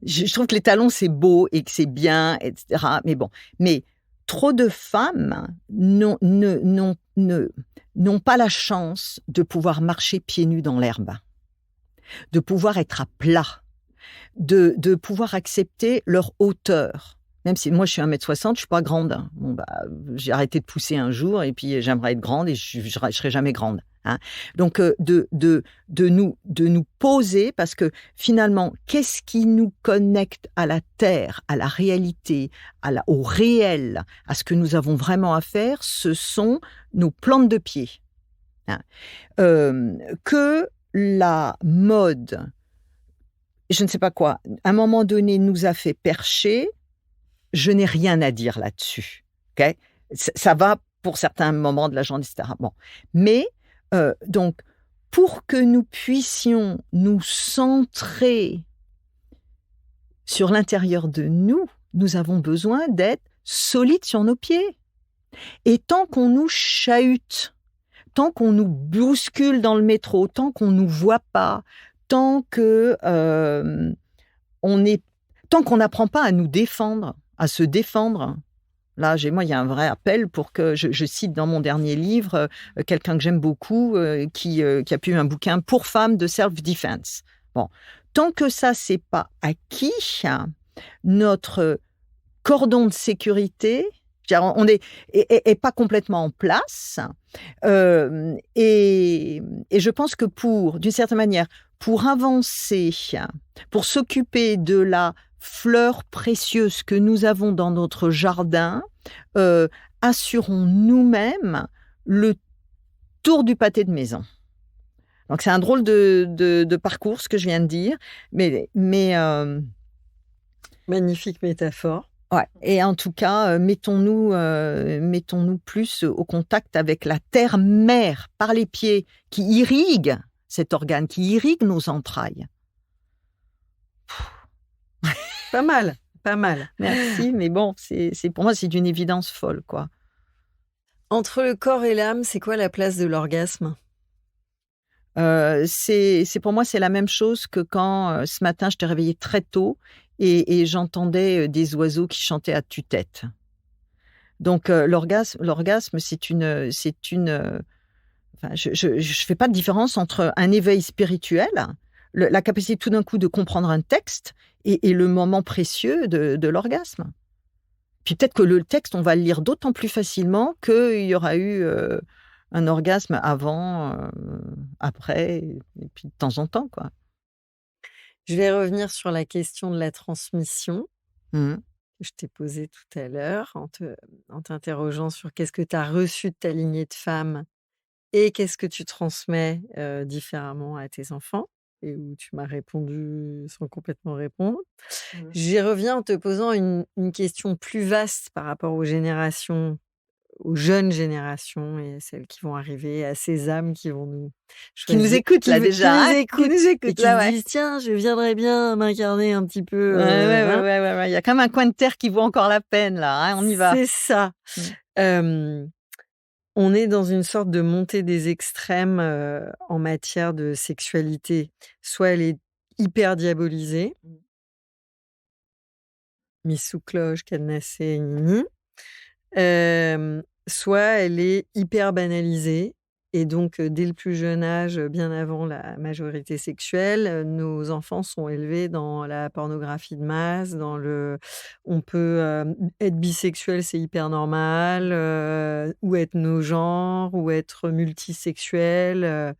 je trouve que les talons, c'est beau et que c'est bien, etc. Mais bon, mais trop de femmes n'ont pas la chance de pouvoir marcher pieds nus dans l'herbe, de pouvoir être à plat, de pouvoir accepter leur hauteur. Même si moi, je suis 1,60 m, je suis pas grande. Bon, j'ai arrêté de pousser un jour et puis j'aimerais être grande et je serai jamais grande. Hein. Donc, de nous poser, parce que finalement, qu'est-ce qui nous connecte à la terre, à la réalité, au réel, à ce que nous avons vraiment à faire, ce sont nos plantes de pied. Hein. Que la mode, je ne sais pas quoi, à un moment donné, nous a fait percher, je n'ai rien à dire là-dessus. Okay? Ça va pour certains moments de la journée, etc. Bon. Mais, donc, pour que nous puissions nous centrer sur l'intérieur de nous, nous avons besoin d'être solides sur nos pieds. Et tant qu'on nous chahute, tant qu'on nous bouscule dans le métro, tant qu'on nous voit pas, tant qu'on n'apprend pas à nous défendre, à se défendre. Là, il y a un vrai appel pour que je cite dans mon dernier livre quelqu'un que j'aime beaucoup qui a publié un bouquin pour femmes de self-defense. Bon, tant que ça c'est pas acquis, notre cordon de sécurité, on est pas complètement en place. Et je pense que d'une certaine manière, pour avancer, pour s'occuper de la fleurs précieuses que nous avons dans notre jardin, assurons nous-mêmes le tour du pâté de maison. Donc c'est un drôle de parcours ce que je viens de dire, mais magnifique métaphore. Ouais. Et en tout cas, mettons-nous plus au contact avec la terre-mère par les pieds qui irrigue cet organe, qui irrigue nos entrailles. Pas mal, pas mal. Merci, mais bon, c'est pour moi, c'est d'une évidence folle, quoi. Entre le corps et l'âme, c'est quoi la place de l'orgasme ? C'est pour moi, c'est la même chose que quand ce matin, je t'ai réveillée très tôt et j'entendais des oiseaux qui chantaient à tue-tête. Donc l'orgasme, c'est une. Enfin, je fais pas de différence entre un éveil spirituel, la capacité tout d'un coup de comprendre un texte et le moment précieux de l'orgasme. Puis peut-être que le texte, on va le lire d'autant plus facilement qu'il y aura eu un orgasme avant, après, et puis de temps en temps, quoi. Je vais revenir sur la question de la transmission Mmh. que je t'ai posée tout à l'heure en t'interrogeant sur qu'est-ce que tu as reçu de ta lignée de femmes et qu'est-ce que tu transmets différemment à tes enfants, et où tu m'as répondu sans complètement répondre. J'y reviens en te posant une question plus vaste par rapport aux jeunes générations et celles qui vont arriver, à ces âmes qui vont nous Qui nous écoutent là déjà, qui nous hein, écoutent, qui nous et écoutent qui là, se ouais. disent: «Tiens, je viendrais bien m'incarner un petit peu, hein». Ouais. Il y a quand même un coin de terre qui vaut encore la peine là, hein, on y va. C'est ça. On est dans une sorte de montée des extrêmes, en matière de sexualité. Soit elle est hyper diabolisée, mise sous cloche, cadenassée, gni gni. Soit elle est hyper banalisée, et donc dès le plus jeune âge, bien avant la majorité sexuelle, nos enfants sont élevés dans la pornographie de masse, on peut, être bisexuel, c'est hyper normal, ou être no genre, ou être multisexuel.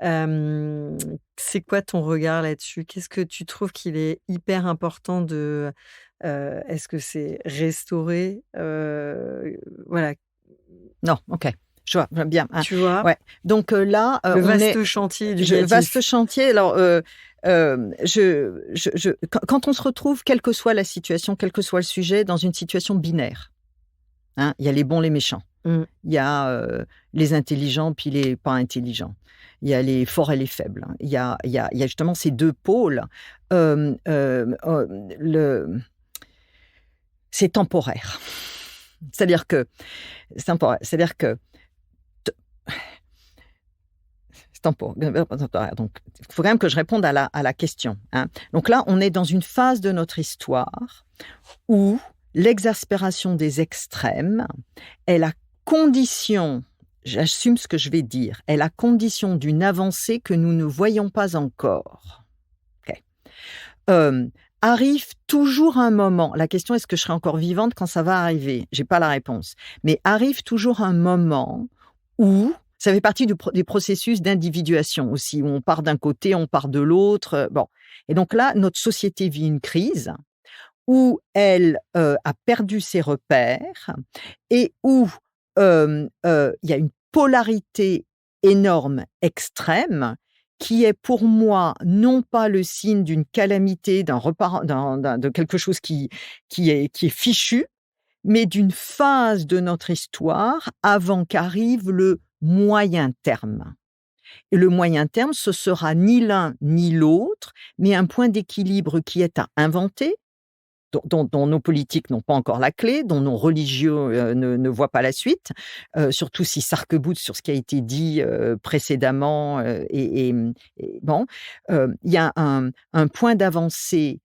C'est quoi ton regard là-dessus? Qu'est-ce que tu trouves qu'il est hyper important est-ce que c'est restaurer, voilà, Non, OK. Je vois bien, hein. tu vois? Ouais. Donc là, Le on est vaste chantier vaste éducatif. chantier. Alors, quand on se retrouve, quelle que soit la situation, quel que soit le sujet, dans une situation binaire, hein, il y a les bons, les méchants. Mmh. Il y a les intelligents puis les pas intelligents. Il y a les forts et les faibles. Il y a justement ces deux pôles. C'est temporaire. C'est-à-dire que t c'est temporaire. Donc, il faut quand même que je réponde à la question. Hein. Donc là, on est dans une phase de notre histoire où l'exaspération des extrêmes est la condition, j'assume ce que je vais dire, est la condition d'une avancée que nous ne voyons pas encore. Okay. Arrive toujours un moment, la question est-ce que je serai encore vivante quand ça va arriver? J'ai pas la réponse. Mais arrive toujours un moment où, ça fait partie des processus d'individuation aussi, où on part d'un côté, on part de l'autre. Bon. Et donc là, notre société vit une crise où elle a perdu ses repères et où il y a une polarité énorme, extrême, qui est pour moi non pas le signe d'une calamité, de quelque chose qui est fichu, mais d'une phase de notre histoire avant qu'arrive le moyen terme. Et le moyen terme, ce sera ni l'un ni l'autre, mais un point d'équilibre qui est à inventer, dont nos politiques n'ont pas encore la clé, dont nos religieux ne voient pas la suite, surtout si s'arc-boutent sur ce qui a été dit précédemment. Bon, il y a un point d'avancée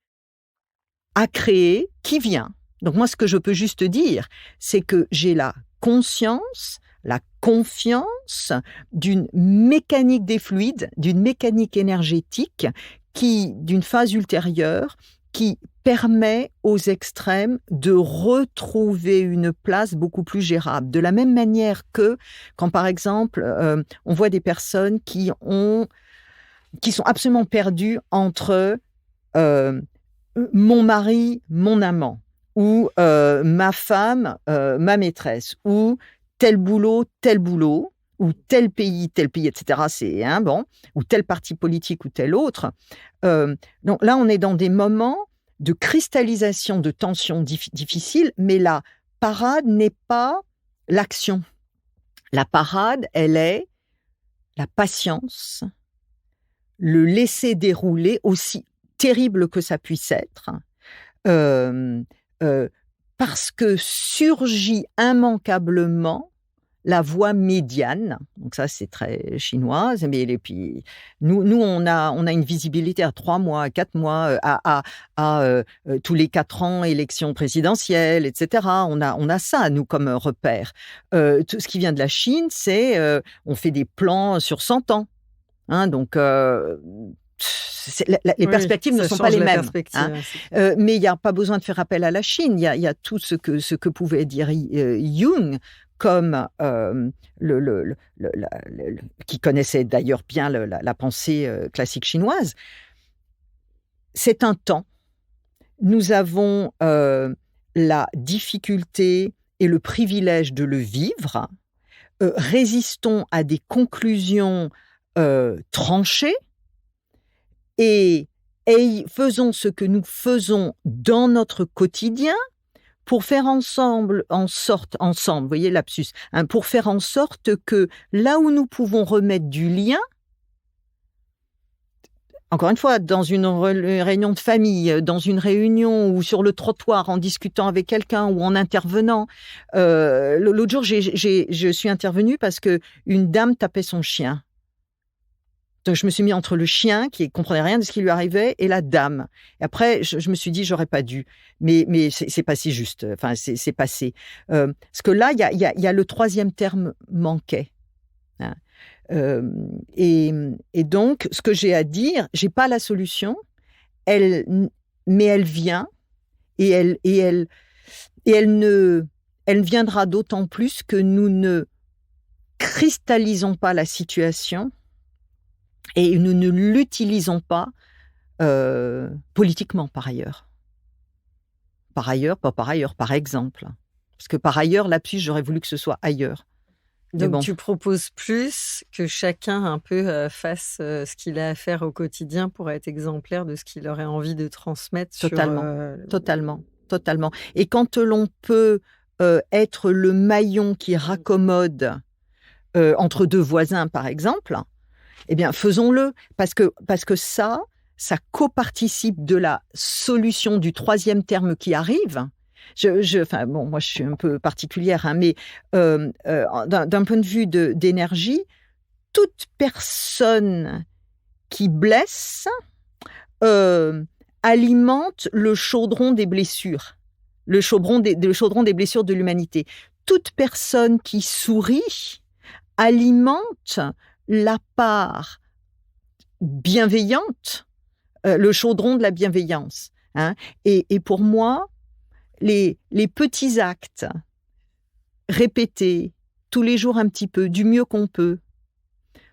à créer qui vient. Donc moi, ce que je peux juste dire, c'est que j'ai la conscience, la confiance d'une mécanique des fluides, d'une mécanique énergétique d'une phase ultérieure, qui permet aux extrêmes de retrouver une place beaucoup plus gérable. De la même manière que quand, par exemple, on voit des personnes qui sont absolument perdues entre mon mari, mon amant, ou ma femme, ma maîtresse, ou tel boulot, ou tel pays, etc. C'est bon, ou tel parti politique ou tel autre. Donc là, on est dans des moments de cristallisation de tensions difficiles, mais la parade n'est pas l'action. La parade, elle est la patience, le laisser dérouler, aussi terrible que ça puisse être, parce que surgit immanquablement la voie médiane. Donc ça, c'est très chinoise. Mais et puis nous, on a une visibilité à 3 mois, à 4 mois, à tous les 4 ans, élections présidentielles, etc. On a ça, nous, comme repère. Tout ce qui vient de la Chine, c'est on fait des plans sur 100 ans. Hein, donc les perspectives ne sont pas les mêmes. Mais il n'y a pas besoin de faire appel à la Chine. Il y a tout ce que pouvait dire Jung, comme qui connaissait d'ailleurs bien la pensée classique chinoise. C'est un temps. Nous avons la difficulté et le privilège de le vivre. Résistons à des conclusions tranchées et faisons ce que nous faisons dans notre quotidien pour faire ensemble, vous voyez lapsus, hein, pour faire en sorte que là où nous pouvons remettre du lien, encore une fois, dans une réunion de famille, dans une réunion ou sur le trottoir, en discutant avec quelqu'un ou en intervenant. L'autre jour, je suis intervenue parce qu'une dame tapait son chien. Donc, je me suis mis entre le chien, qui ne comprenait rien de ce qui lui arrivait, et la dame. Et après, je me suis dit, j'aurais pas dû. Mais c'est pas si juste. Enfin, c'est passé. Parce que là, il y a le troisième terme manquait. Hein. Et donc, ce que j'ai à dire, j'ai pas la solution, mais elle vient, et elle viendra d'autant plus que nous ne cristallisons pas la situation et nous ne l'utilisons pas politiquement, par ailleurs. Par exemple. Parce que par ailleurs, lapsus, j'aurais voulu que ce soit ailleurs. Donc, tu proposes plus que chacun un peu fasse ce qu'il a à faire au quotidien pour être exemplaire de ce qu'il aurait envie de transmettre. Totalement. Et quand l'on peut être le maillon qui raccommode entre deux voisins, par exemple, eh bien, faisons-le. Parce que ça coparticipe de la solution du troisième terme qui arrive. Moi, je suis un peu particulière, hein, mais d'un point de vue d'énergie, toute personne qui blesse alimente le chaudron des blessures, le chaudron des blessures de l'humanité. Toute personne qui sourit alimente la part bienveillante, le chaudron de la bienveillance. Hein. Et pour moi, les petits actes répétés tous les jours un petit peu, du mieux qu'on peut,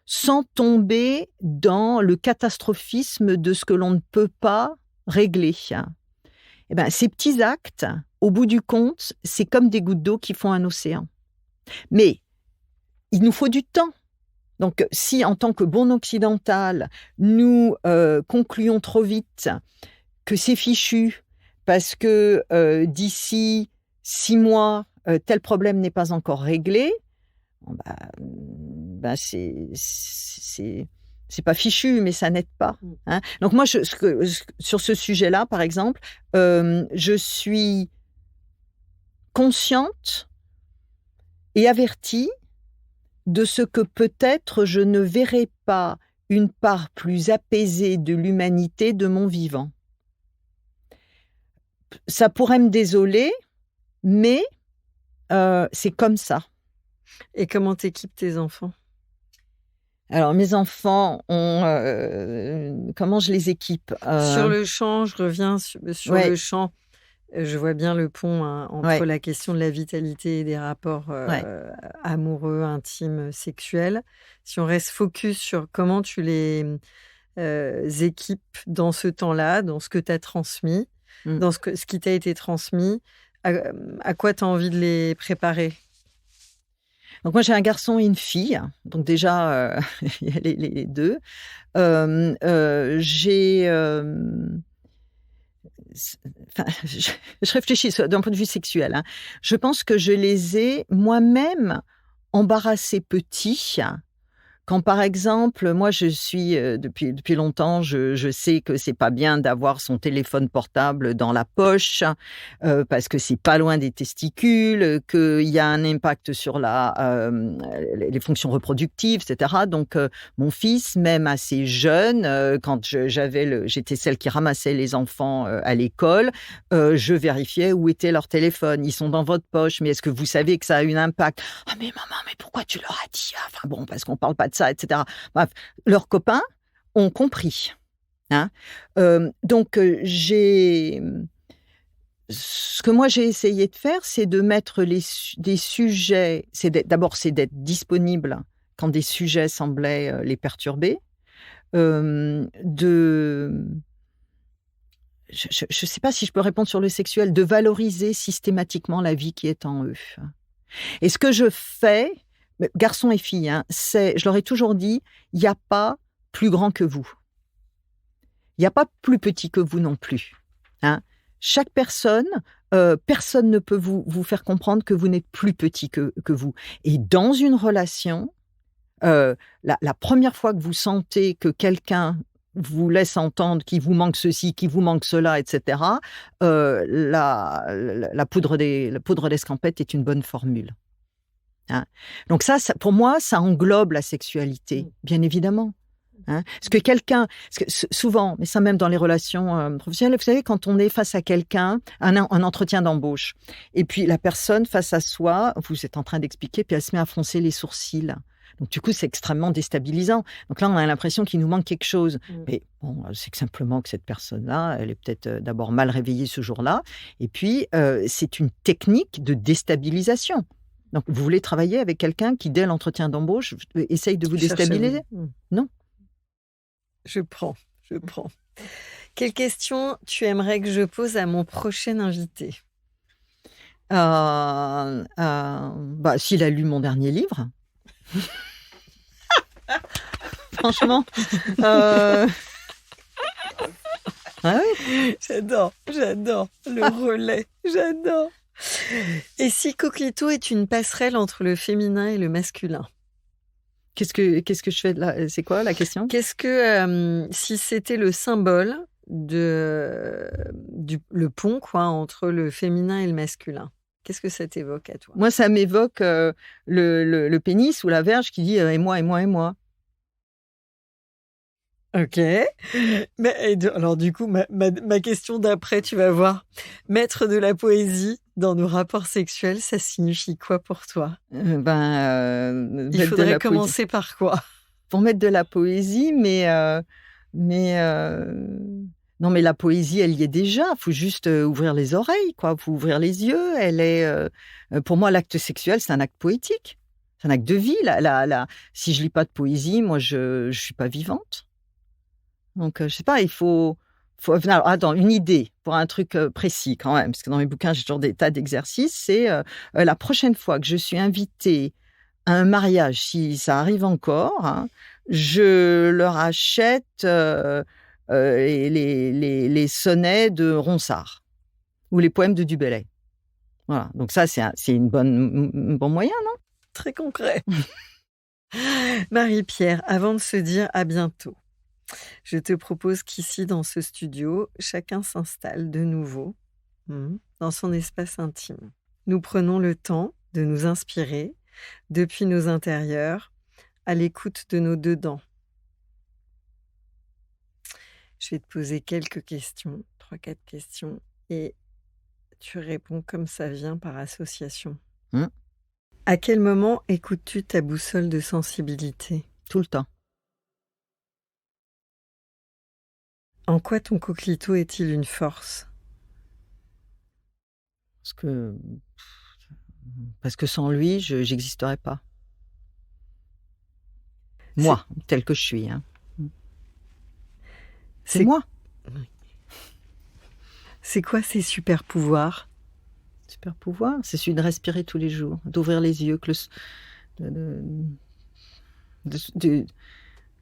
sans tomber dans le catastrophisme de ce que l'on ne peut pas régler. Eh ben, ces petits actes, au bout du compte, c'est comme des gouttes d'eau qui font un océan. Mais il nous faut du temps. Donc, si en tant que bon occidental, nous concluons trop vite que c'est fichu parce que d'ici 6 mois, tel problème n'est pas encore réglé, c'est pas fichu, mais ça n'aide pas. Hein. Donc moi, sur ce sujet-là, par exemple, je suis consciente et avertie de ce que peut-être je ne verrai pas une part plus apaisée de l'humanité de mon vivant. Ça pourrait me désoler, mais c'est comme ça. Et comment t'équipes tes enfants ? Alors, mes enfants ont... comment je les équipe ? Sur le champ, je reviens sur le champ. Je vois bien le pont entre la question de la vitalité et des rapports amoureux, intimes, sexuels. Si on reste focus sur comment tu les équipes dans ce temps-là, dans ce que tu as transmis, dans ce qui t'a été transmis, à quoi tu as envie de les préparer ? Donc moi, j'ai un garçon et une fille. Donc déjà, il y a les deux. Je réfléchis d'un point de vue sexuel. Hein. Je pense que je les ai moi-même embarrassés petits. Quand, par exemple, moi, je suis, depuis longtemps, je sais que c'est pas bien d'avoir son téléphone portable dans la poche, parce que c'est pas loin des testicules, qu'il y a un impact sur les fonctions reproductives, etc. Donc, mon fils, même assez jeune, quand j'étais celle qui ramassait les enfants à l'école, je vérifiais où était leur téléphone. Ils sont dans votre poche, mais est-ce que vous savez que ça a un impact ? Ah, mais maman, mais pourquoi tu leur as dit ? Enfin bon, parce qu'on parle pas de ça, etc. Bref, leurs copains ont compris. Hein. Donc, ce que moi j'ai essayé de faire, c'est de mettre des sujets. D'abord, c'est d'être disponible quand des sujets semblaient les perturber. Je ne sais pas si je peux répondre sur le sexuel, de valoriser systématiquement la vie qui est en eux. Et ce que je fais, garçons et filles, hein, je leur ai toujours dit, il n'y a pas plus grand que vous. Il n'y a pas plus petit que vous non plus. Hein. Chaque personne, personne ne peut vous faire comprendre que vous n'êtes plus petit que vous. Et dans une relation, la première fois que vous sentez que quelqu'un vous laisse entendre qu'il vous manque ceci, qu'il vous manque cela, etc., la poudre d'escampette est une bonne formule. Hein. Donc ça, pour moi, ça englobe la sexualité, bien évidemment. Hein. Parce que souvent, mais ça même dans les relations professionnelles, vous savez, quand on est face à quelqu'un, un entretien d'embauche, et puis la personne face à soi, vous êtes en train d'expliquer, puis elle se met à froncer les sourcils. Donc, du coup, c'est extrêmement déstabilisant. Donc là, on a l'impression qu'il nous manque quelque chose. Mais bon, c'est simplement que cette personne-là, elle est peut-être d'abord mal réveillée ce jour-là. Et puis, c'est une technique de déstabilisation. Donc, vous voulez travailler avec quelqu'un qui, dès l'entretien d'embauche, essaye de vous déstabiliser ? Non. Je prends. Quelle question tu aimerais que je pose à mon prochain invité ? S'il a lu mon dernier livre. Franchement. Ah oui. J'adore le relais, j'adore. Et si Coquelicot est une passerelle entre le féminin et le masculin ? Qu'est-ce que je fais là ? C'est quoi la question ? Qu'est-ce que si c'était le symbole le pont entre le féminin et le masculin ? Qu'est-ce que ça t'évoque à toi ? Moi, ça m'évoque le pénis ou la verge qui dit « et moi ». OK. Alors du coup, ma question d'après, tu vas voir. Mettre de la poésie dans nos rapports sexuels, ça signifie quoi pour toi? Il Il faudrait commencer par quoi? Pour mettre de la poésie, mais non, mais la poésie, elle y est déjà. Il faut juste, ouvrir les oreilles, quoi. Faut ouvrir les yeux. Pour moi, l'acte sexuel, c'est un acte poétique. C'est un acte de vie. Si je lis pas de poésie, moi, je suis pas vivante. Donc, je sais pas, alors attends, une idée pour un truc, précis quand même, parce que dans mes bouquins, j'ai toujours des tas d'exercices. C'est, la prochaine fois que je suis invitée à un mariage, si ça arrive encore, hein, je leur achète, les sonnets de Ronsard ou les poèmes de Du Bellay. Voilà, donc ça, c'est un bon moyen, non? Très concret. Marie-Pierre, avant de se dire à bientôt, je te propose qu'ici, dans ce studio, chacun s'installe de nouveau dans son espace intime. Nous prenons le temps de nous inspirer depuis nos intérieurs, à l'écoute de nos dedans. Je vais te poser quelques questions, 3-4 questions, et tu réponds comme ça vient par association. À quel moment écoutes-tu ta boussole de sensibilité? Tout le temps. En quoi ton coquelicot est-il une force? Parce que sans lui, j'existerais pas. Moi, telle que je suis, hein. C'est moi. Oui. C'est quoi ces super pouvoirs? Super pouvoir, c'est celui de respirer tous les jours, d'ouvrir les yeux,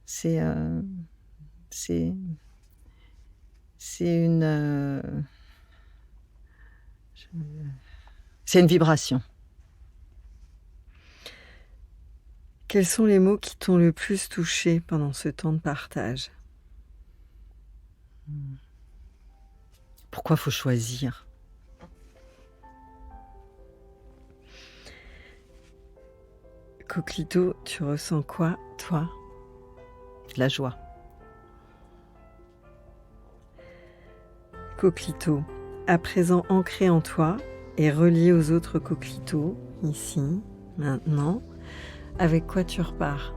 c'est une vibration. Quels sont les mots qui t'ont le plus touché pendant ce temps de partage? Pourquoi faut choisir? Coquelicot, tu ressens quoi, toi? De la joie. Coquelicot, à présent ancré en toi et relié aux autres coquelicots, ici, maintenant, avec quoi tu repars?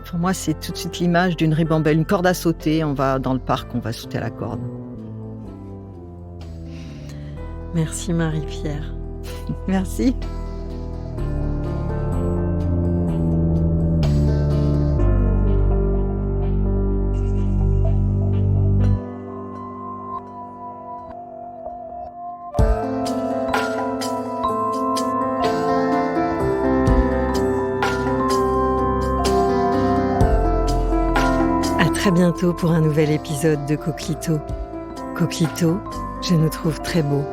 Pour moi, c'est tout de suite l'image d'une ribambelle, une corde à sauter. On va dans le parc, on va sauter à la corde. Merci Marie-Pierre. Merci. À très bientôt pour un nouvel épisode de Coquelicot. Coquelicot, je nous trouve très beaux.